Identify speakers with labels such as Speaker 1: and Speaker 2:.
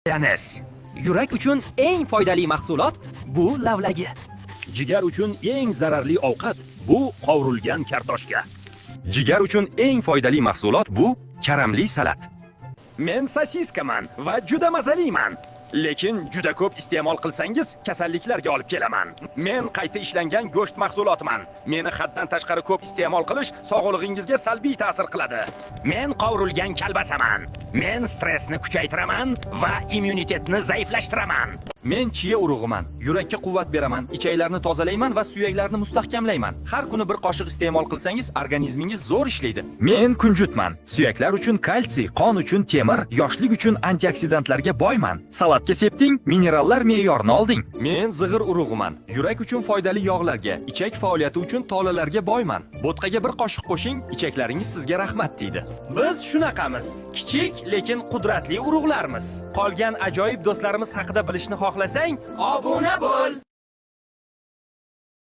Speaker 1: Mayonez.
Speaker 2: Yurak uchun eng foydali mahsulot bu lavlagi.
Speaker 1: Jigar uchun eng zararli ovqat bu qovurilgan kartoshka. Jigar uchun eng foydali mahsulot bu karamli salat. Men sosiskaman va juda mazaliman. Lekin juda ko'p iste'mol qilsangiz kasalliklarga olib kelaman. Men qayta ishlangan go'sht mahsulotiman. Meni haddan tashqari ko'p iste'mol qilish sog'lig'ingizga salbiy ta'sir qiladi. Men qovurilgan kalbasaman. Men stressni kuchaytiraman va immunitetni zaiflashtiraman. Men chiya urug'iman. Yurakka quvvat beraman, ichaklarni tozalayman va suyaklarni mustahkamlayman. Har kuni bir qoshiq iste'mol qilsangiz organizmingiz zo'r ishlaydi. Men kunjutman. Suyaklar uchun kalsiy, qon uchun temir, yoshlik uchun antioksidantlarga boyman. Salatga sepding, minerallar me'yorini olding. Men zig'ir urug'iman. Yurak uchun foydali yog'larga, ichak faoliyati uchun tolalarga boyman. Bo'tqaga bir qoshiq qo'shing, ichaklaringiz sizga rahmat deydi. Biz shunaqamiz. Kichik, lekin qudratli urug'larmiz. Qolgan ajoyib do'stlarimiz haqida bilishni xohlasang, obuna bo'l.